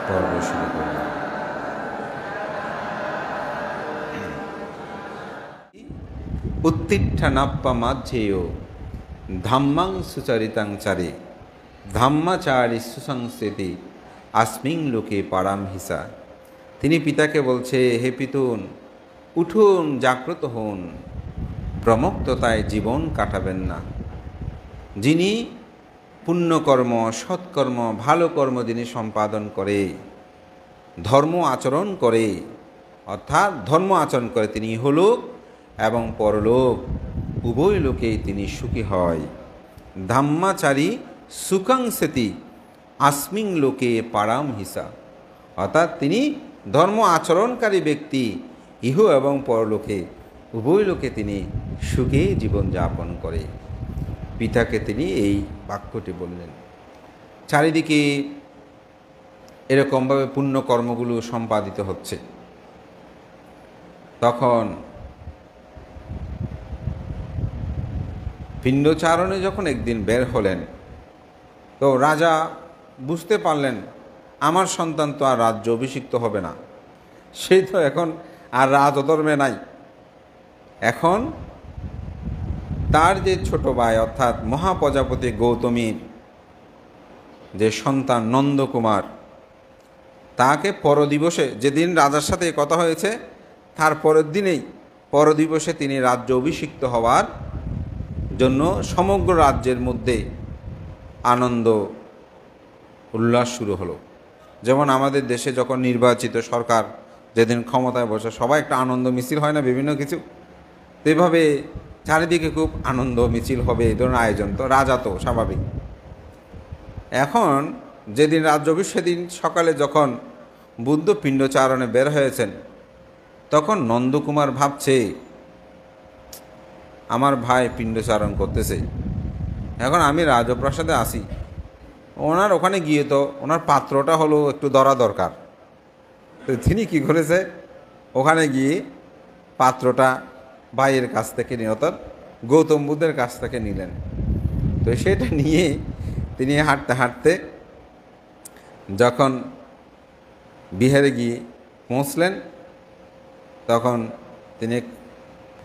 পর্ব শুরু করব। উত্তিষ্ঠানাপ্পামাধ্যেয় ধাম্মাং সুচরিতাং চারে ধাম্মাচারী সুসংস্থিতি আসমিং লোকে পারাম হিসা। তিনি পিতাকে বলছে, হে পিতুন, উঠুন, জাগ্রত হন, প্রমুক্ততায় জীবন কাটাবেন না। যিনি পুণ্যকর্ম, সৎকর্ম, ভালো কর্ম যিনি সম্পাদন করে, ধর্ম আচরণ করে, অর্থাৎ ধর্ম আচরণ করে, তিনি ইহলোক এবং পরলোক উভয় লোকেই তিনি সুখী হয়। ধাম্মাচারী সুখাংসেতি আসমিং লোকে পারাম হিসা, অর্থাৎ তিনি ধর্ম আচরণকারী ব্যক্তি ইহ এবং পরলোকে উভয় লোকে তিনি সুখে জীবনযাপন করে। পিতাকে তিনি এই বাক্যটি বললেন। চারিদিকে এরকমভাবে পুণ্যকর্মগুলো সম্পাদিত হচ্ছে। তখন পিণ্ডচারণে যখন একদিন বের হলেন, তো রাজা বুঝতে পারলেন আমার সন্তান তো আর রাজ্য অভিষিক্ত হবে না, সেই তো এখন আর রাজধর্মে নাই। এখন তার যে ছোট ভাই অর্থাৎ মহাপ্রজাপতি গৌতমীর যে সন্তান নন্দকুমার, তাকে পরদিবসে, যেদিন রাজার সাথে কথা হয়েছে তার পরের দিনেই পরদিবসে তিনি রাজ্য অভিষিক্ত হওয়ার জন্য সমগ্র রাজ্যের মধ্যে আনন্দ উল্লাস শুরু হলো। যেমন আমাদের দেশে যখন নির্বাচিত সরকার যেদিন ক্ষমতায় বসে সবাই একটা আনন্দ মিছিল হয় না, বিভিন্ন কিছু, তো এভাবে চারিদিকে খুব আনন্দ মিছিল হবে, এই ধরনের আয়োজন। তো রাজা তো স্বাভাবিক। এখন যেদিন রাজ্য অভিষেক, সেদিন সকালে যখন বুদ্ধ পিণ্ডচারণে বের হয়েছেন, তখন নন্দকুমার ভাবছে আমার ভাই পিণ্ডচারণ করতেছে, এখন আমি রাজপ্রাসাদে আসি, ওনার ওখানে গিয়ে তো ওনার পাত্রটা হলো একটু ধরা দরকার। তো তিনি কী করেছে, ওখানে গিয়ে পাত্রটা ভাইয়ের কাছ থেকে নিয়ে, অর্থাৎ গৌতম বুদ্ধের কাছ থেকে নিলেন। তো সেটা নিয়ে তিনি হাঁটতে হাঁটতে যখন বিহারে গিয়ে পৌঁছলেন, তখন তিনি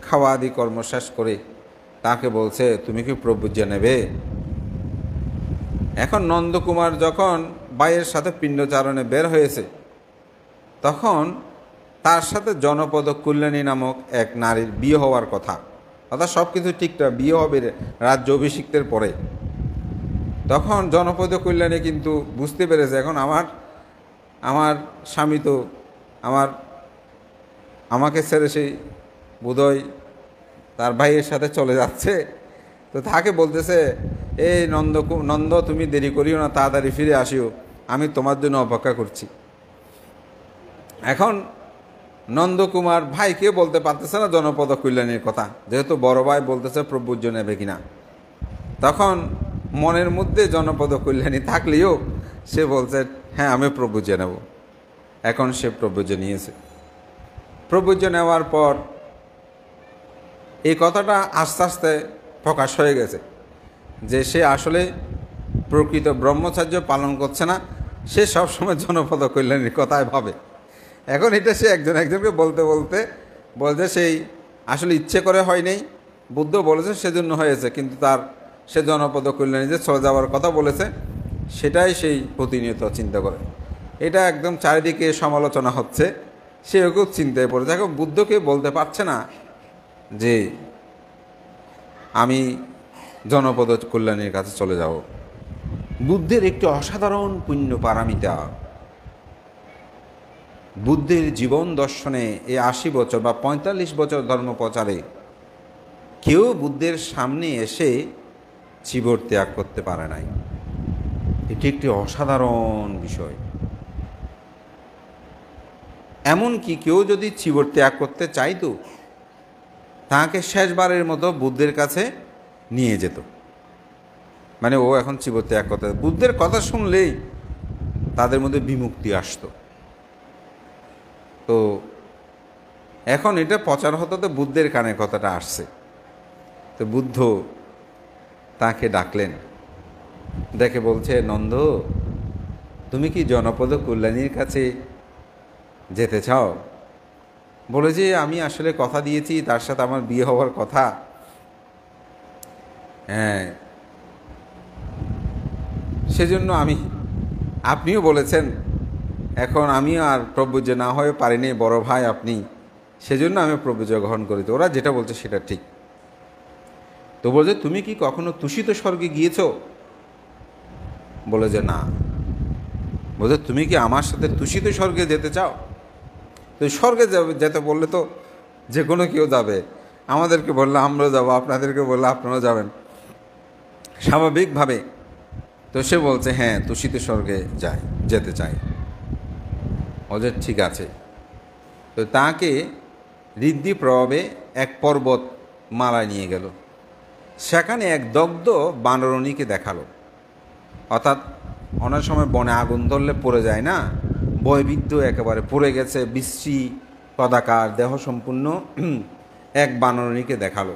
খাওয়া আদি কর্ম শেষ করে তাকে বলছে, তুমি কি প্রভুজ্য নেবে? এখন নন্দকুমার যখন ভাইয়ের সাথে পিণ্ডচারণে বের হয়েছে, তখন তার সাথে জনপদ কল্যাণী নামক এক নারীর বিয়ে হওয়ার কথা, অর্থাৎ সব কিছু ঠিকঠাক, বিয়ে হবে রাজ্য অভিষিক্তের পরে। তখন জনপদ কল্যাণী কিন্তু বুঝতে পেরেছে এখন আমার স্বামী তো আমাকে ছেড়ে সেই বোধহয় তার ভাইয়ের সাথে চলে যাচ্ছে। তো তাকে বলতেছে, এই নন্দ, তুমি দেরি করিও না, তাড়াতাড়ি ফিরে আসিও, আমি তোমার জন্য অপেক্ষা করছি। এখন নন্দকুমার ভাইকে বলতে পারতেছে না জনপদ কল্যাণীর কথা, যেহেতু বড় ভাই বলতেছে প্রভুজ্য নেবে কিনা। তখন মনের মধ্যে জনপদ কল্যাণী থাকলেও সে বলছে, হ্যাঁ আমি প্রভুজ্য নেব। এখন সে প্রভুজ্য নিয়েছে। প্রভুজ্য নেওয়ার পর এই কথাটা আস্তে আস্তে প্রকাশ হয়ে গেছে যে সে আসলে প্রকৃত ব্রহ্মচর্য পালন করছে না, সে সবসময় জনপদ কল্যাণীর কথায় ভাবে। এখন এটা সে একজনকে বলতে বলতে সেই আসলে ইচ্ছে করে হয় নাই, বুদ্ধ বলেছে সেজন্য হয়েছে, কিন্তু সে জনপদ কল্যাণী যে চলে যাওয়ার কথা বলেছে সেটাই সেই প্রতিনিয়ত চিন্তা করে। এটা একদম চারিদিকে সমালোচনা হচ্ছে, সেও খুব চিন্তায় পড়েছে। এখন বুদ্ধকে বলতে পারছে না যে আমি জনপদ কল্যাণীর কাছে চলে যাব। বুদ্ধের একটি অসাধারণ পুণ্য পারামিতা, বুদ্ধের জীবন দর্শনে এই 80 বছর বা 45 বছর ধর্ম প্রচারে কেউ বুদ্ধের সামনে এসে চিবর ত্যাগ করতে পারে নাই। এটি একটি অসাধারণ বিষয়। এমনকি কেউ যদি চিবর ত্যাগ করতে চাইতো, তাকে শেষবারের মতো বুদ্ধের কাছে নিয়ে যেত, মানে ও এখন চিবর ত্যাগ করতে, বুদ্ধের কথা শুনলেই তাদের মধ্যে বিমুক্তি আসতো। তো এখন এটা প্রচার হতো, তো বুদ্ধের কানে কথাটা আসছে। তো বুদ্ধ তাকে ডাকলেন, দেখে বলছে, নন্দ, তুমি কি জনপদ কল্যাণীর কাছে যেতে চাও? বলে যে আমি আসলে কথা দিয়েছি, তার সাথে আমার বিয়ে হওয়ার কথা। হ্যাঁ, সেজন্য আপনিও বলেছেন, এখন আমিও আর প্রব্রজ না হয়ে পারিনি, বড় ভাই আপনি, সেজন্য আমি প্রব্রজ গ্রহণ করেছি। ওরা যেটা বলছে সেটা ঠিক। তো বলছে তুমি কি কখনো তুষিত স্বর্গে গিয়েছ? বলে যে না। বলছে তুমি কি আমার সাথে তুষিত স্বর্গে যেতে চাও? তো স্বর্গে যেতে বললে তো যে কোনো কেউ যাবে, আমাদেরকে বললে আমরাও যাবো, আপনাদেরকে বললে আপনারাও যাবেন স্বাভাবিকভাবে। তো সে বলছে হ্যাঁ, তুষিত স্বর্গে যেতে চাই। বলছে ঠিক আছে। তো তাকে ঋদ্ধি প্রভাবে এক পর্বত মালায় নিয়ে গেল। সেখানে এক দগ্ধ বানরণীকে দেখালো। অর্থাৎ অনেক সময় বনে আগুন ধরলে পড়ে যায় না, বয়বিদ্ধ একেবারে পড়ে গেছে, বিশ্রী কদাকার দেহ সম্পূর্ণ এক বানরণীকে দেখালো।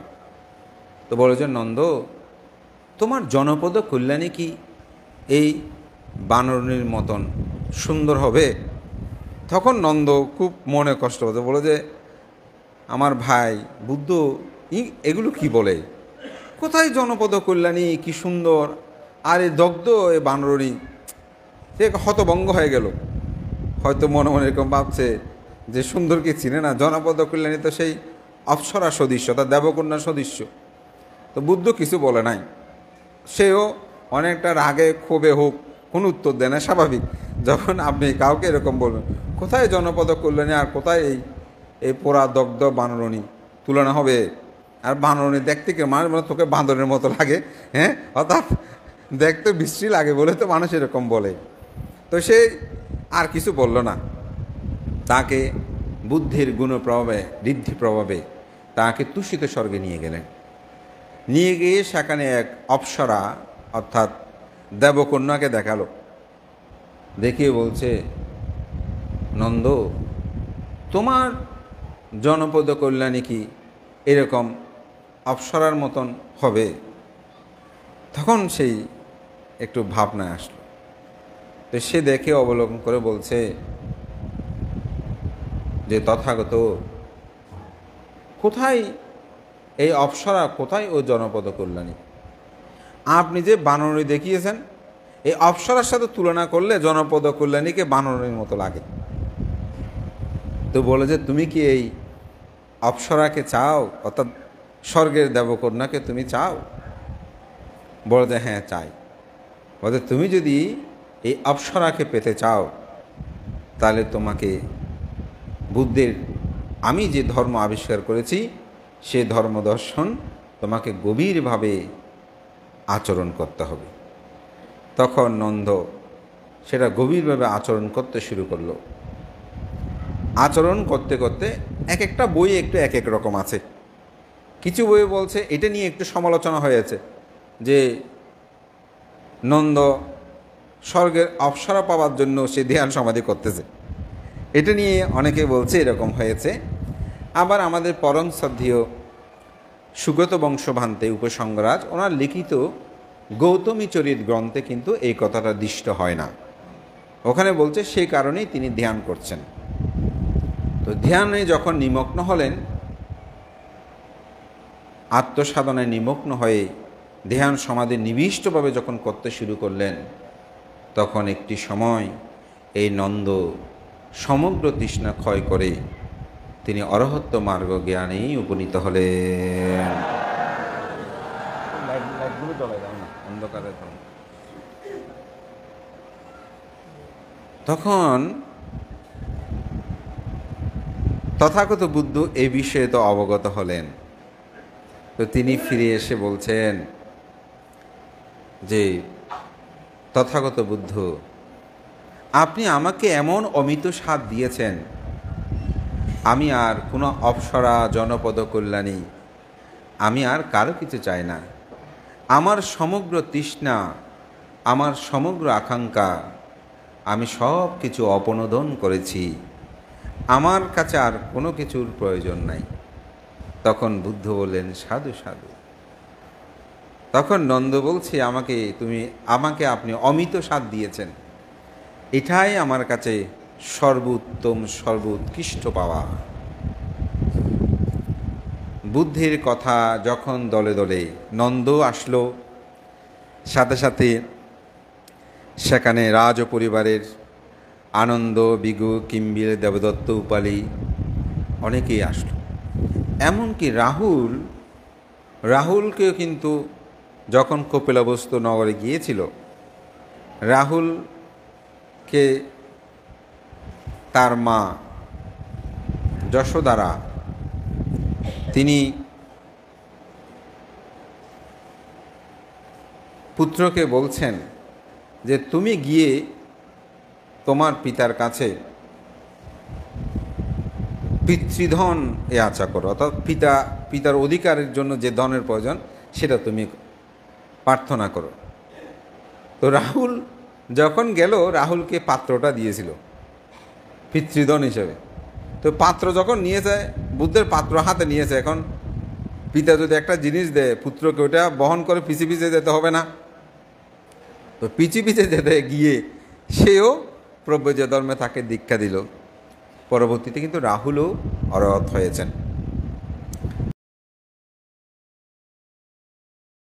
তো বলে যে নন্দ, তোমার জনপদ কল্যাণী কি এই বানরণীর মতন সুন্দর হবে? তখন নন্দ খুব মনে কষ্ট হতো, বলে যে আমার ভাই বুদ্ধ এগুলো কি বলে, কোথায় জনপদ কল্যাণী, কি সুন্দর, আর এই দগ্ধ এ বানরণী। সে হতভঙ্গ হয়ে গেল, হয়তো মনে মনে এরকম ভাবছে যে সুন্দরকে চিনে না, জনপদ কল্যাণী তো সেই অপ্সরা সদৃশ্য, তার দেবকন্যা সদৃশ্য। তো বুদ্ধ কিছু বলে নাই, সেও অনেকটা রাগে ক্ষোভে হোক কোনো উত্তর দেয় না। স্বাভাবিক, যখন আপনি কাউকে এরকম বলবেন, কোথায় জনপদ কল্যাণী আর কোথায় এই পোড়া দগ্ধ বানরণী তুলনা হবে? আর বানরণী দেখতে কি মানুষ মানে তোকে বাঁদরের মতো লাগে, হ্যাঁ, অর্থাৎ দেখতে বিশ্রী লাগে বলে তো মানুষ এরকম বলে। তো সে আর কিছু বলল না, তাকে বুদ্ধির গুণপ্রভাবে ঋদ্ধি প্রভাবে তাকে তুষিত স্বর্গে নিয়ে গেলেন। নিয়ে গিয়ে সেখানে এক অপ্সরা অর্থাৎ দেবকন্যাকে দেখালো। দেখিয়ে বলছে নন্দ, তোমার জনপদ কল্যাণী কি এরকম অপ্সরার মতন হবে? তখন সেই একটু ভাবনায় আসলো। তো সে দেখে অবলোকন করে বলছে যে তথাগত, কোথায় এই অপ্সরা, কোথায় ও জনপদ কল্যাণী? আপনি যে বানরী দেখিয়েছেন, এই অপ্সরার সাথে তুলনা করলে জনপদ কল্যাণীকে বানরীর মতো লাগে। তো বলে যে তুমি কি এই অপ্সরাকে চাও, অর্থাৎ স্বর্গের দেবকন্যাকে তুমি চাও? বলে যে হ্যাঁ চাই। বলে তুমি যদি এই অপ্সরাকে পেতে চাও, তাহলে তোমাকে বুদ্ধের আমি যে ধর্ম আবিষ্কার করেছি সে ধর্ম দর্শন তোমাকে গভীরভাবে আচরণ করতে হবে। তখন নন্দ সেটা গভীরভাবে আচরণ করতে শুরু করলো। আচরণ করতে করতে এক একটা বই একটু এক এক রকম আছে। কিছু বই বলছে, এটা নিয়ে একটু সমালোচনা হয়েছে যে নন্দ স্বর্গের অপ্সরা পাওয়ার জন্য সে ধ্যান সমাধি করতেছে, এটা নিয়ে অনেকে বলছে এরকম হয়েছে। আবার আমাদের পরম শ্রদ্ধেয় সুগত বংশভান্তে উপসংগরাজ ওনার লিখিত গৌতমী চরিত গ্রন্থে কিন্তু এই কথাটা দৃষ্ট হয় না। ওখানে বলছে সেই কারণেই তিনি ধ্যান করছেন। তো ধ্যানে যখন নিমগ্ন হলেন, আত্মসাধনায় নিমগ্ন হয়ে ধ্যান সমাধি নিবিষ্টভাবে যখন করতে শুরু করলেন, তখন একটি সময় এই নন্দ সমগ্র তৃষ্ণা ক্ষয় করে তিনি অরহত্য মার্গ জ্ঞানেই উপনীত হলেন। তখন তথাগত বুদ্ধ এই বিষয়ে তো অবগত হলেন। তো তিনি ফিরে এসে বলছেন যে তথাগত বুদ্ধ, আপনি আমাকে এমন অমিত স্বাদ দিয়েছেন, আমি আর কোনো অপ্সরা জনপদ কল্যাণী, আমি আর কারো কিছু চাই না। আমার সমগ্র তৃষ্ণা, আমার সমগ্র আকাঙ্ক্ষা আমি সব কিছু অপনোদন করেছি, আমার কাছে আর কোনো কিছুর প্রয়োজন নাই। তখন বুদ্ধ বললেন সাধু সাধু। তখন নন্দ বলছে আমাকে আপনি অমিত স্বাদ দিয়েছেন, এটাই আমার কাছে সর্বোত্তম সর্বোৎকৃষ্ট পাওয়া। বুদ্ধির কথা যখন দলে দলে নন্দ আসলো, সাথে সাথে সেখানে রাজ পরিবারের আনন্দ, বিগু, কিম্বিল, দেবদত্ত, উপালি অনেকেই আসলো। এমনকি রাহুলকেও কিন্তু যখন কপিলবস্তু নগরে গিয়েছিল, রাহুলকে তার মা যশোদারা তিনি পুত্রকে বলছেন যে তুমি গিয়ে তোমার পিতার কাছে পিতৃধন আশা করো, অর্থাৎ পিতার অধিকারের জন্য যে ধনের প্রয়োজন সেটা তুমি প্রার্থনা করো। তো রাহুল যখন গেল, রাহুলকে পাত্রটা দিয়েছিল পিতৃধন হিসেবে। তো পাত্র যখন নিয়েছে, বুদ্ধের পাত্র হাতে নিয়েছে, এখন পিতা যদি একটা জিনিস দেয় পুত্রকে, ওটা বহন করে পিছে পিছে যেতে হবে না? তো পিছে পিছে যেতে গিয়ে সেও প্রব্রজ ধর্মে তাকে দীক্ষা দিল। পরবর্তীতে কিন্তু রাহুলও অরহত হয়েছেন।